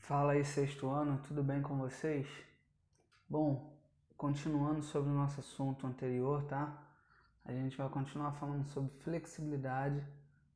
Fala aí, sexto ano, tudo bem com vocês? Bom, continuando sobre o nosso assunto anterior, tá? A gente vai continuar falando sobre flexibilidade,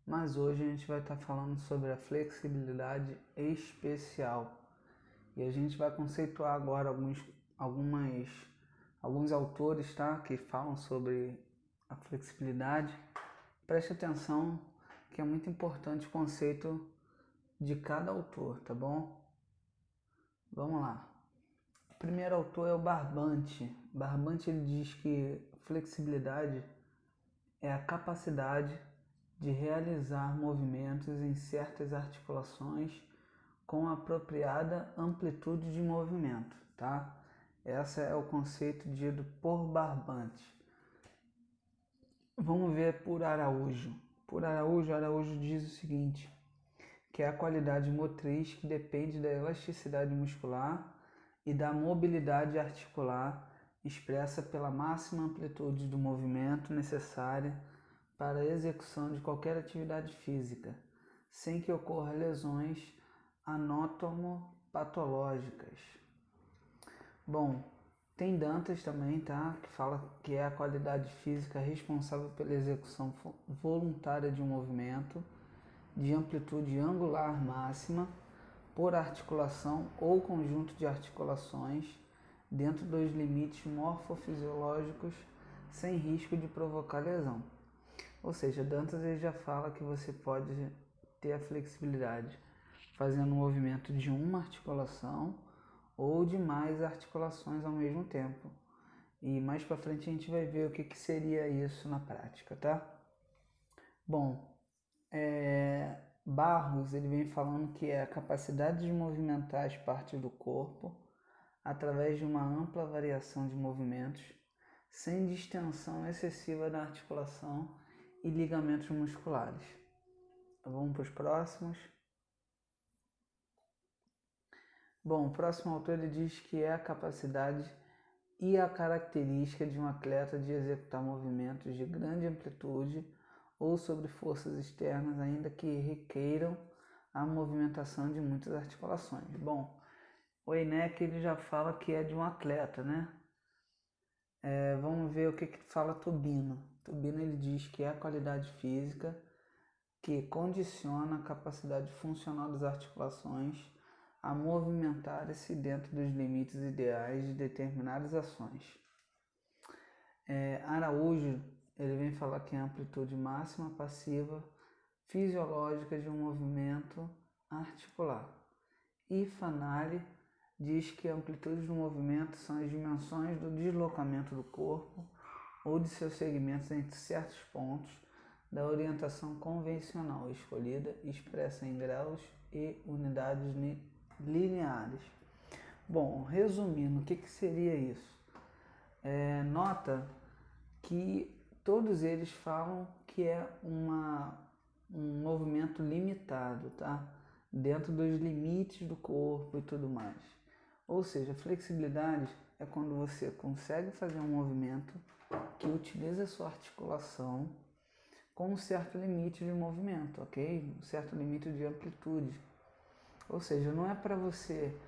mas hoje a gente vai estar falando sobre a flexibilidade especial. E a gente vai conceituar agora alguns autores, tá? Que falam sobre a flexibilidade. Preste atenção que é muito importante o conceito de cada autor, tá bom? Vamos lá. O primeiro autor é o Barbante. Barbante ele diz que flexibilidade é a capacidade de realizar movimentos em certas articulações com apropriada amplitude de movimento, tá? Esse é o conceito dito por Barbante. Vamos ver por Araújo. Araújo diz o seguinte, que é a qualidade motriz que depende da elasticidade muscular e da mobilidade articular expressa pela máxima amplitude do movimento necessária para a execução de qualquer atividade física, sem que ocorra lesões anatomopatológicas. Bom, tem Dantas também, tá? Que fala que é a qualidade física responsável pela execução voluntária de um movimento de amplitude angular máxima por articulação ou conjunto de articulações dentro dos limites morfofisiológicos sem risco de provocar lesão. Ou seja, Dantas ele já fala que você pode ter a flexibilidade fazendo um movimento de uma articulação ou de mais articulações ao mesmo tempo. E mais para frente a gente vai ver o que seria isso na prática, tá? Bom, Barros ele vem falando que é a capacidade de movimentar as partes do corpo através de uma ampla variação de movimentos, sem distensão excessiva da articulação e ligamentos musculares. Vamos para os próximos. Bom, o próximo autor ele diz que é a capacidade e a característica de um atleta de executar movimentos de grande amplitude ou sobre forças externas, ainda que requeiram a movimentação de muitas articulações. Bom, o Eyneck ele já fala que é de um atleta, né? Vamos ver o que fala Tubino. Tubino ele diz que é a qualidade física que condiciona a capacidade funcional das articulações a movimentar-se dentro dos limites ideais de determinadas ações. Araújo ele vem falar que é a amplitude máxima passiva fisiológica de um movimento articular. E Fanari diz que a amplitude do movimento são as dimensões do deslocamento do corpo ou de seus segmentos entre certos pontos da orientação convencional escolhida, expressa em graus e unidades lineares. Bom, resumindo, o que seria isso? Nota que todos eles falam que é um movimento limitado, tá? Dentro dos limites do corpo e tudo mais. Ou seja, flexibilidade é quando você consegue fazer um movimento que utiliza a sua articulação com um certo limite de movimento, ok? Um certo limite de amplitude. Ou seja, não é para você,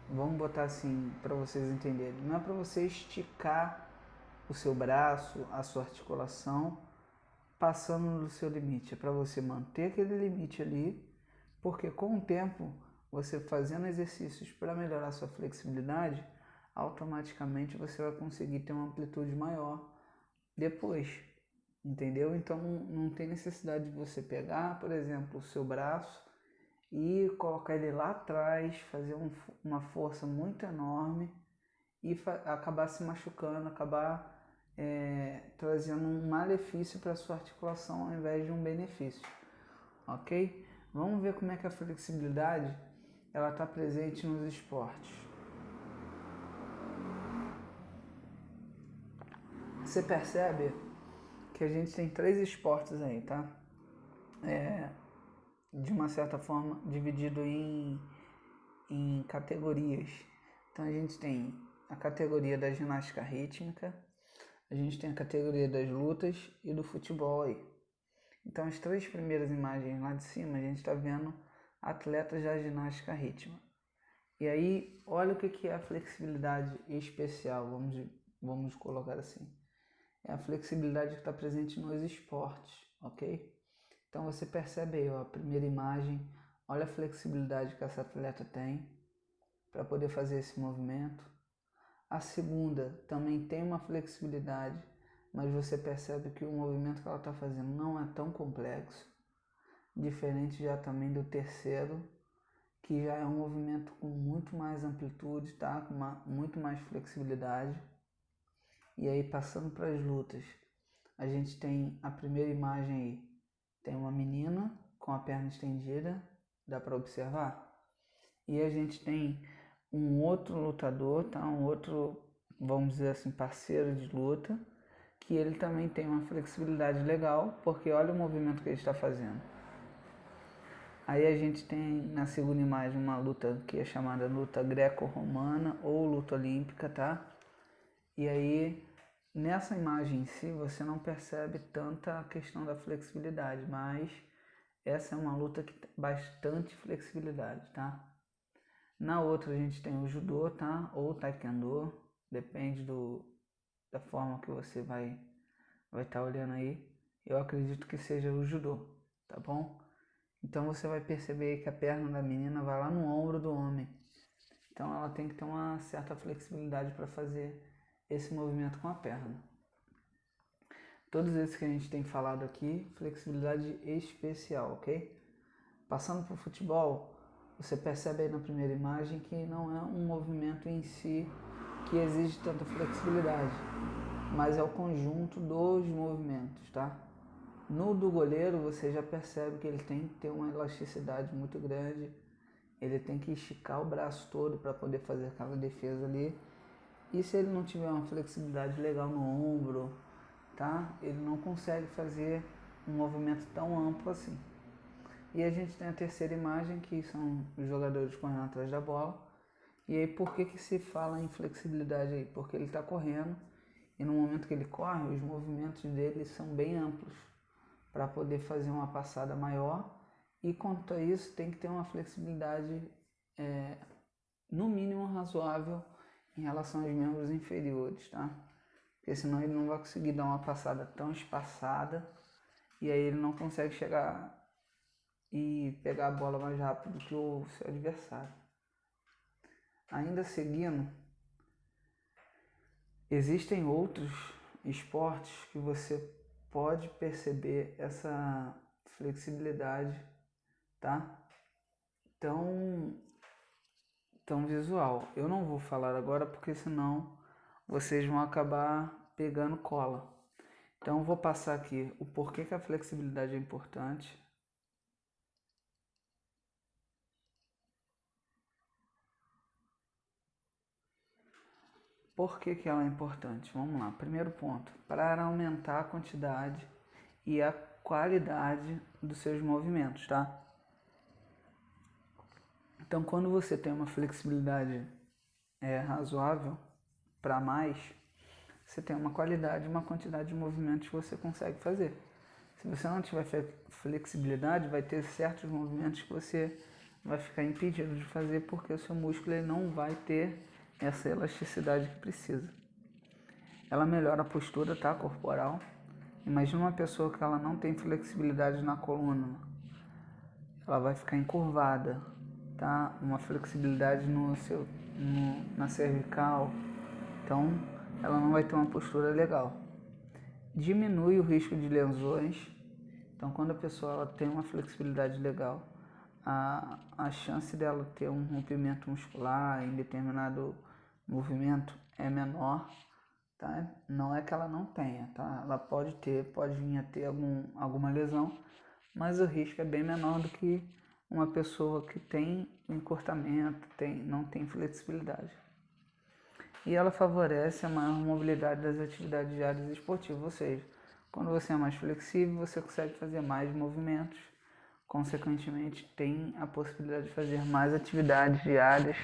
vamos botar assim para vocês entenderem, não é para você esticar o seu braço, a sua articulação, passando do seu limite. É para você manter aquele limite ali, porque com o tempo, você fazendo exercícios para melhorar a sua flexibilidade, automaticamente você vai conseguir ter uma amplitude maior depois, entendeu? Então não tem necessidade de você pegar, por exemplo, o seu braço e colocar ele lá atrás, fazer uma força muito enorme e acabar se machucando, acabar trazendo um malefício para a sua articulação ao invés de um benefício, ok? Vamos ver como é que a flexibilidade ela está presente nos esportes. Você percebe que a gente tem 3 esportes aí, tá? De uma certa forma dividido em categorias. Então a gente tem a categoria da ginástica rítmica, a gente tem a categoria das lutas e do futebol aí. Então as 3 primeiras imagens lá de cima a gente está vendo atletas da ginástica rítmica. E aí, olha o que é a flexibilidade especial, vamos colocar assim. É a flexibilidade que está presente nos esportes, ok? Então você percebe aí, ó, a primeira imagem, olha a flexibilidade que essa atleta tem para poder fazer esse movimento. A segunda também tem uma flexibilidade, mas você percebe que o movimento que ela está fazendo não é tão complexo, diferente já também do terceiro, que já é um movimento com muito mais amplitude, tá? Com muito mais flexibilidade. E aí passando para as lutas, a gente tem a primeira imagem aí, tem uma menina com a perna estendida, dá para observar? E a gente tem um outro lutador, tá? Um outro, vamos dizer assim, parceiro de luta, que ele também tem uma flexibilidade legal, porque olha o movimento que ele está fazendo. Aí a gente tem na segunda imagem uma luta que é chamada luta greco-romana ou luta olímpica, tá? E aí nessa imagem em si você não percebe tanta questão da flexibilidade, mas essa é uma luta que tem bastante flexibilidade, tá? Na outra a gente tem o judô, tá? Ou taekwondo, depende da forma que você vai estar olhando aí. Eu acredito que seja o judô, tá bom? Então você vai perceber que a perna da menina vai lá no ombro do homem. Então ela tem que ter uma certa flexibilidade para fazer esse movimento com a perna. Todos esses que a gente tem falado aqui, flexibilidade especial, ok? Passando para o futebol, você percebe aí na primeira imagem que não é um movimento em si que exige tanta flexibilidade, mas é o conjunto dos movimentos, tá? No do goleiro você já percebe que ele tem que ter uma elasticidade muito grande, ele tem que esticar o braço todo para poder fazer aquela defesa ali. E se ele não tiver uma flexibilidade legal no ombro, tá? Ele não consegue fazer um movimento tão amplo assim. E a gente tem a terceira imagem, que são os jogadores correndo atrás da bola. E aí por que se fala em flexibilidade aí? Porque ele está correndo e no momento que ele corre, os movimentos dele são bem amplos para poder fazer uma passada maior. E quanto a isso, tem que ter uma flexibilidade no mínimo razoável em relação aos membros inferiores, tá? Porque senão ele não vai conseguir dar uma passada tão espaçada e aí ele não consegue chegar e pegar a bola mais rápido que o seu adversário. Ainda seguindo, existem outros esportes que você pode perceber essa flexibilidade, tá? Tão visual. Eu não vou falar agora porque senão vocês vão acabar pegando cola. Então eu vou passar aqui o porquê que a flexibilidade é importante. Por que ela é importante? Vamos lá. Primeiro ponto, para aumentar a quantidade e a qualidade dos seus movimentos, tá? Então quando você tem uma flexibilidade razoável para mais, você tem uma qualidade e uma quantidade de movimentos que você consegue fazer. Se você não tiver flexibilidade, vai ter certos movimentos que você vai ficar impedido de fazer porque o seu músculo ele não vai ter essa elasticidade que precisa. Ela melhora a postura, tá, corporal. Imagina uma pessoa que ela não tem flexibilidade na coluna, ela vai ficar encurvada, tá? Uma flexibilidade na cervical, então ela não vai ter uma postura legal. Diminui o risco de lesões. Então, quando a pessoa ela tem uma flexibilidade legal, a chance dela ter um rompimento muscular em determinado movimento é menor, tá? Não é que ela não tenha, tá? Ela pode vir a ter alguma lesão, mas o risco é bem menor do que uma pessoa que tem encurtamento, não tem flexibilidade. E ela favorece a maior mobilidade das atividades diárias esportivas, ou seja, quando você é mais flexível, você consegue fazer mais movimentos, consequentemente tem a possibilidade de fazer mais atividades diárias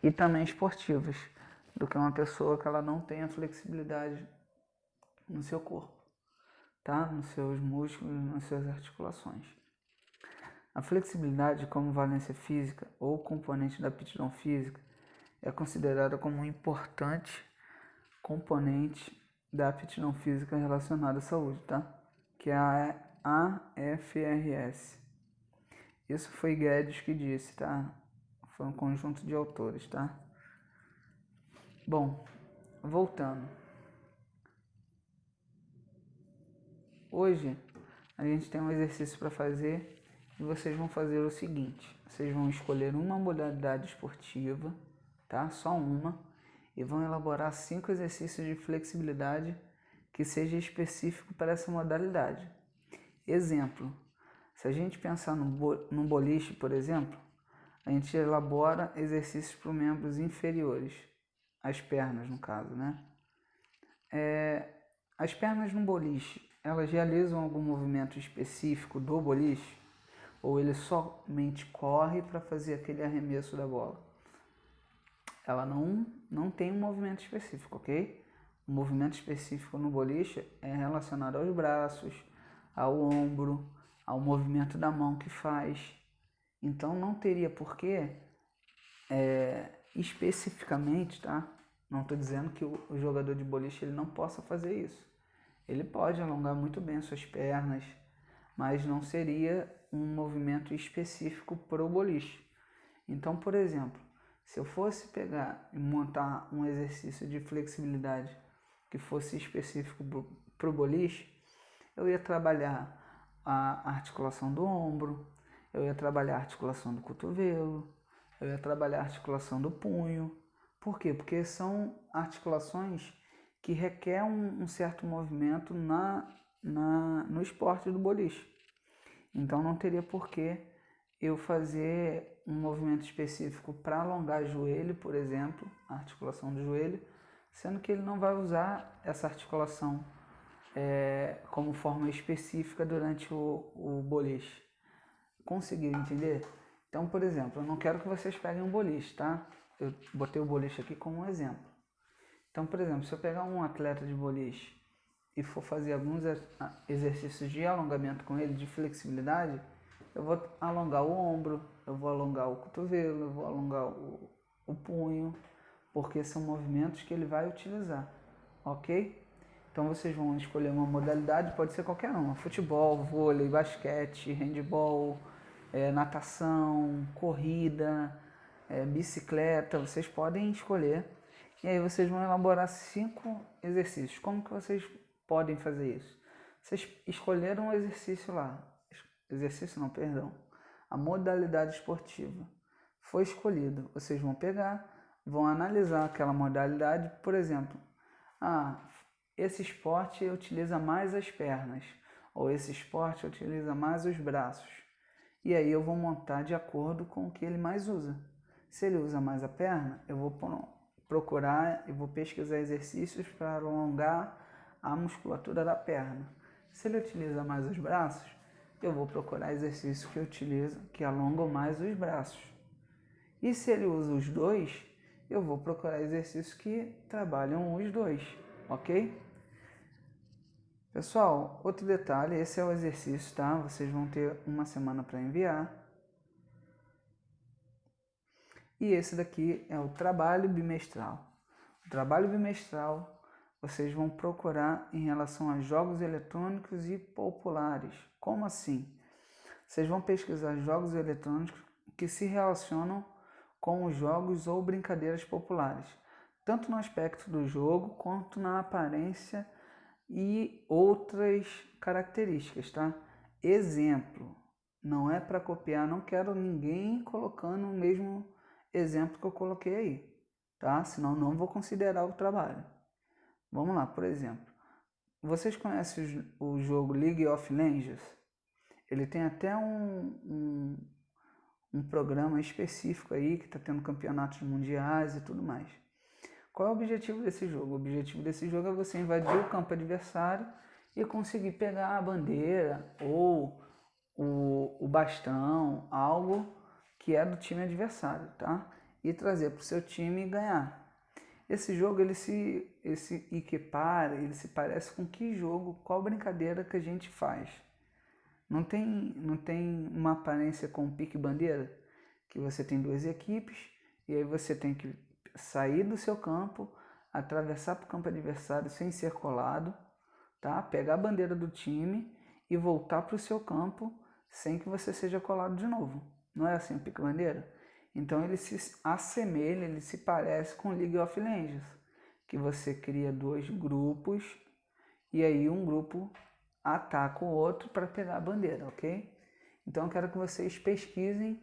e também esportivas do que uma pessoa que ela não tenha flexibilidade no seu corpo, tá? Nos seus músculos, nas suas articulações. A flexibilidade como valência física ou componente da aptidão física é considerada como um importante componente da aptidão física relacionada à saúde, tá? Que é a AFRS. Isso foi Guedes que disse, tá? Foi um conjunto de autores, tá? Bom, voltando. Hoje a gente tem um exercício para fazer e vocês vão fazer o seguinte: vocês vão escolher uma modalidade esportiva, tá? Só uma, e vão elaborar 5 exercícios de flexibilidade que seja específico para essa modalidade. Exemplo: se a gente pensar no boliche, por exemplo, a gente elabora exercícios para os membros inferiores, as pernas no caso, né? As pernas no boliche, elas realizam algum movimento específico do boliche? Ou ele somente corre para fazer aquele arremesso da bola? Ela não tem um movimento específico, ok? O movimento específico no boliche é relacionado aos braços, ao ombro, ao movimento da mão que faz. Então não teria porquê especificamente, tá? Não estou dizendo que o jogador de boliche ele não possa fazer isso. Ele pode alongar muito bem suas pernas, mas não seria um movimento específico para o boliche. Então, por exemplo, se eu fosse pegar e montar um exercício de flexibilidade que fosse específico para o boliche, eu ia trabalhar a articulação do ombro, eu ia trabalhar a articulação do cotovelo, eu ia trabalhar a articulação do punho. Por quê? Porque são articulações que requerem um certo movimento no esporte do boliche. Então não teria porquê eu fazer um movimento específico para alongar o joelho, por exemplo, a articulação do joelho, sendo que ele não vai usar essa articulação como forma específica durante o boliche. Conseguiram entender? Então, por exemplo, eu não quero que vocês peguem um boliche, tá? Eu botei o boliche aqui como um exemplo. Então, por exemplo, se eu pegar um atleta de boliche e for fazer alguns exercícios de alongamento com ele, de flexibilidade, eu vou alongar o ombro, eu vou alongar o cotovelo, eu vou alongar o punho, porque são movimentos que ele vai utilizar, ok? Então vocês vão escolher uma modalidade, pode ser qualquer uma: futebol, vôlei, basquete, handebol, natação, corrida, bicicleta, vocês podem escolher. E aí vocês vão elaborar 5 exercícios. Como que vocês podem fazer isso? Vocês escolheram um exercício lá. Exercício não, perdão. A modalidade esportiva foi escolhida. Vocês vão pegar, vão analisar aquela modalidade. Por exemplo, esse esporte utiliza mais as pernas. Ou esse esporte utiliza mais os braços. E aí eu vou montar de acordo com o que ele mais usa. Se ele usa mais a perna, eu vou procurar e vou pesquisar exercícios para alongar a musculatura da perna. Se ele utiliza mais os braços, eu vou procurar exercícios que alongam mais os braços. E se ele usa os dois, eu vou procurar exercícios que trabalham os dois, ok? Pessoal, outro detalhe, esse é o exercício, tá? Vocês vão ter uma semana para enviar. E esse daqui é o trabalho bimestral. O trabalho bimestral vocês vão procurar em relação a jogos eletrônicos e populares. Como assim? Vocês vão pesquisar jogos eletrônicos que se relacionam com os jogos ou brincadeiras populares, tanto no aspecto do jogo quanto na aparência e outras características, tá? Exemplo, não é para copiar, não quero ninguém colocando o mesmo exemplo que eu coloquei aí, tá? Senão não vou considerar o trabalho. Vamos lá, por exemplo, vocês conhecem o jogo League of Legends? Ele tem até um programa específico aí que está tendo campeonatos mundiais e tudo mais. Qual é o objetivo desse jogo? O objetivo desse jogo é você invadir o campo adversário e conseguir pegar a bandeira ou o bastão, algo que é do time adversário, tá? E trazer para o seu time e ganhar. Esse jogo ele se equipara, ele se parece com que jogo, qual brincadeira que a gente faz? Não tem uma aparência com pique-bandeira? Que você tem duas equipes e aí você tem que sair do seu campo, atravessar para o campo adversário sem ser colado, tá? Pegar a bandeira do time e voltar para o seu campo sem que você seja colado de novo. Não é assim o pique-bandeira? Então ele se assemelha, ele se parece com League of Legends, que você cria dois grupos e aí um grupo ataca o outro para pegar a bandeira, ok? Então eu quero que vocês pesquisem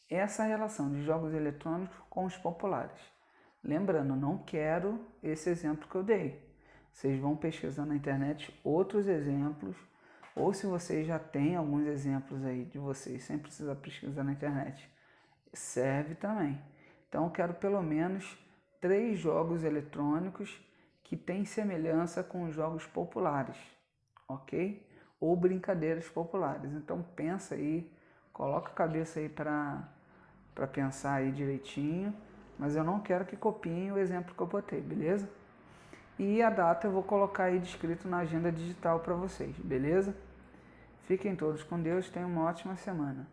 essa relação de jogos eletrônicos com os populares. Lembrando, não quero esse exemplo que eu dei. Vocês vão pesquisar na internet outros exemplos, ou se vocês já têm alguns exemplos aí de vocês, sem precisar pesquisar na internet, serve também. Então eu quero pelo menos 3 jogos eletrônicos que têm semelhança com os jogos populares, ok? Ou brincadeiras populares. Então pensa aí, coloca a cabeça aí para pensar aí direitinho, mas eu não quero que copiem o exemplo que eu botei, beleza? E a data eu vou colocar aí descrito na agenda digital para vocês, beleza? Fiquem todos com Deus, tenham uma ótima semana.